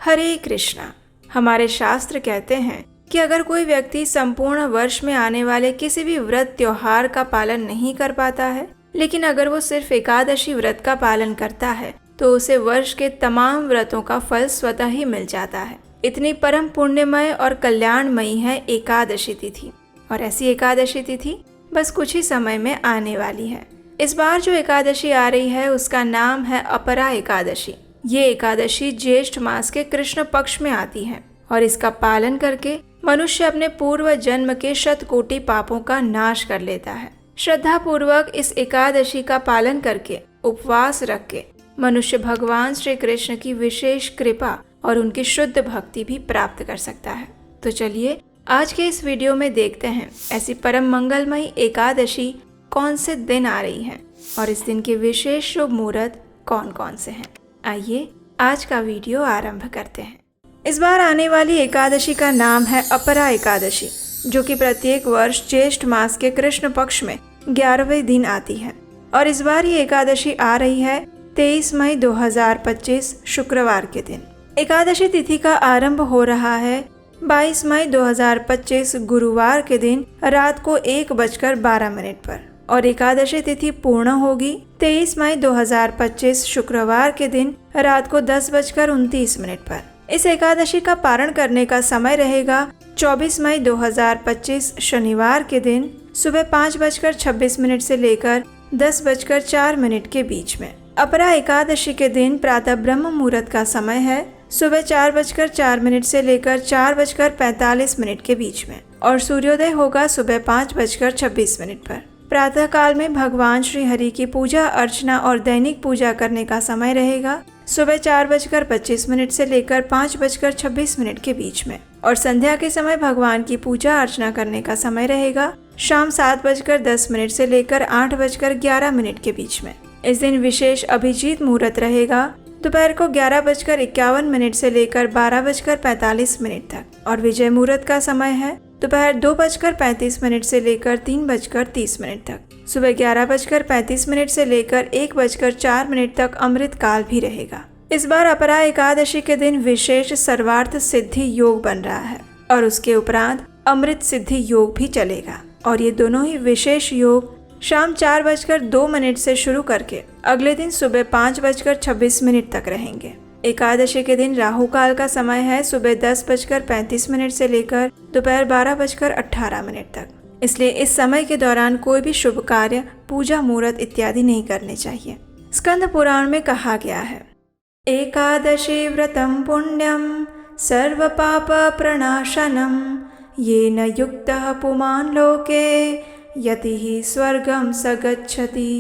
हरे कृष्णा। हमारे शास्त्र कहते हैं कि अगर कोई व्यक्ति संपूर्ण वर्ष में आने वाले किसी भी व्रत त्योहार का पालन नहीं कर पाता है, लेकिन अगर वो सिर्फ एकादशी व्रत का पालन करता है तो उसे वर्ष के तमाम व्रतों का फल स्वतः ही मिल जाता है। इतनी परम पुण्यमय और कल्याणमयी है एकादशी तिथि, और ऐसी एकादशी तिथि बस कुछ ही समय में आने वाली है। इस बार जो एकादशी आ रही है उसका नाम है अपरा एकादशी। ये एकादशी ज्येष्ठ मास के कृष्ण पक्ष में आती है और इसका पालन करके मनुष्य अपने पूर्व जन्म के शतकोटि पापों का नाश कर लेता है। श्रद्धा पूर्वक इस एकादशी का पालन करके उपवास रख के मनुष्य भगवान श्री कृष्ण की विशेष कृपा और उनकी शुद्ध भक्ति भी प्राप्त कर सकता है। तो चलिए आज के इस वीडियो में देखते हैं ऐसी परम मंगलमयी एकादशी कौन से दिन आ रही है और इस दिन के विशेष शुभ मुहूर्त कौन कौन से हैं। आइए आज का वीडियो आरंभ करते हैं। इस बार आने वाली एकादशी का नाम है अपरा एकादशी, जो कि प्रत्येक वर्ष ज्येष्ठ मास के कृष्ण पक्ष में 11वें दिन आती है। और इस बार ये एकादशी आ रही है 23 मई 2025 शुक्रवार के दिन। एकादशी तिथि का आरंभ हो रहा है 22 मई 2025 गुरुवार के दिन रात को 1:12 पर और एकादशी तिथि पूर्ण होगी 23 मई 2025 शुक्रवार के दिन रात को 10:29 पर। इस एकादशी का पारण करने का समय रहेगा 24 मई 2025 शनिवार के दिन सुबह 5:26 से लेकर 10:04 के बीच में। अपरा एकादशी के दिन प्रातः ब्रह्म मुहूर्त का समय है सुबह 4:04 से लेकर 4:45 के बीच में और सूर्योदय होगा सुबह 5:26 पर। प्रातः काल में भगवान श्री हरि की पूजा अर्चना और दैनिक पूजा करने का समय रहेगा सुबह 4:25 से लेकर 5:26 के बीच में और संध्या के समय भगवान की पूजा अर्चना करने का समय रहेगा शाम 7:10 से लेकर 8:11 के बीच में। इस दिन विशेष अभिजीत मुहूर्त रहेगा दोपहर को 11:51 से लेकर 12:45 तक और विजय मुहूर्त का समय है दोपहर 2:35 से लेकर 3:30 तक। सुबह 11:35 से लेकर 1:04 तक अमृत काल भी रहेगा। इस बार अपरा एकादशी के दिन विशेष सर्वार्थ सिद्धि योग बन रहा है और उसके उपरांत अमृत सिद्धि योग भी चलेगा और ये दोनों ही विशेष योग शाम 4:02 से शुरू करके अगले दिन सुबह 5:26 तक रहेंगे। एकादशी के दिन राहु काल का समय है सुबह 10:35 से लेकर दोपहर 12:18 तक। इसलिए इस समय के दौरान कोई भी शुभ कार्य, पूजा मुहूर्त इत्यादि नहीं करने चाहिए। स्कंद पुराण में कहा गया है, एकादशी व्रतम पुण्यम सर्व पाप प्रणाशनम येन युक्तः पुमान् लोके यतिः स्वर्गम स गच्छति।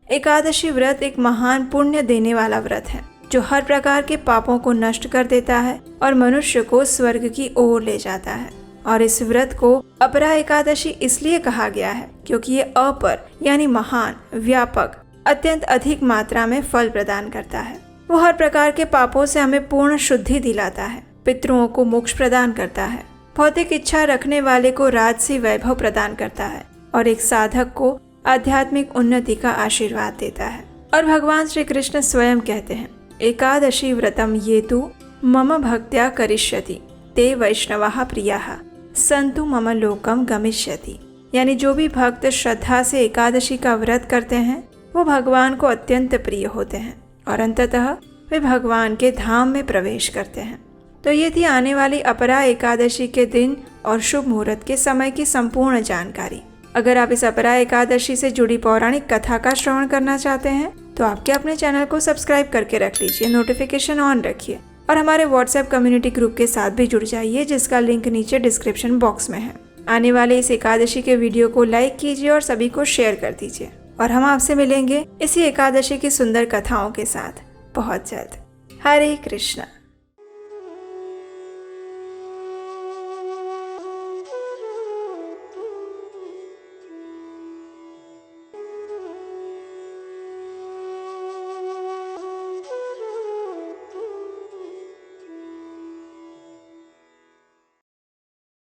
एकादशी व्रत एक महान पुण्य देने वाला व्रत है जो हर प्रकार के पापों को नष्ट कर देता है और मनुष्य को स्वर्ग की ओर ले जाता है। और इस व्रत को अपरा एकादशी इसलिए कहा गया है क्योंकि ये अपर यानी महान, व्यापक, अत्यंत अधिक मात्रा में फल प्रदान करता है। वो हर प्रकार के पापों से हमें पूर्ण शुद्धि दिलाता है, पितरों को मोक्ष प्रदान करता है, भौतिक इच्छा रखने वाले को राजसी वैभव प्रदान करता है और एक साधक को आध्यात्मिक उन्नति का आशीर्वाद देता है। और भगवान श्री कृष्ण स्वयं कहते हैं, एकादशी व्रतम ये तु मम भक्त्या करिष्यति ते वैष्णवाः प्रियाः संतु मम लोकम गमिष्यति। यानी जो भी भक्त श्रद्धा से एकादशी का व्रत करते हैं वो भगवान को अत्यंत प्रिय होते हैं और अंततः वे भगवान के धाम में प्रवेश करते हैं। तो ये थी आने वाली अपरा एकादशी के दिन और शुभ मुहूर्त के समय की संपूर्ण जानकारी। अगर आप इस अपरा एकादशी से जुड़ी पौराणिक कथा का श्रवण करना चाहते हैं तो आपके अपने चैनल को सब्सक्राइब करके रख लीजिए, नोटिफिकेशन ऑन रखिए और हमारे व्हाट्सएप कम्युनिटी ग्रुप के साथ भी जुड़ जाइए जिसका लिंक नीचे डिस्क्रिप्शन बॉक्स में है। आने वाले इस एकादशी के वीडियो को लाइक कीजिए और सभी को शेयर कर दीजिए और हम आपसे मिलेंगे इसी एकादशी की सुंदर कथाओं के साथ बहुत जल्द। हरे कृष्णा।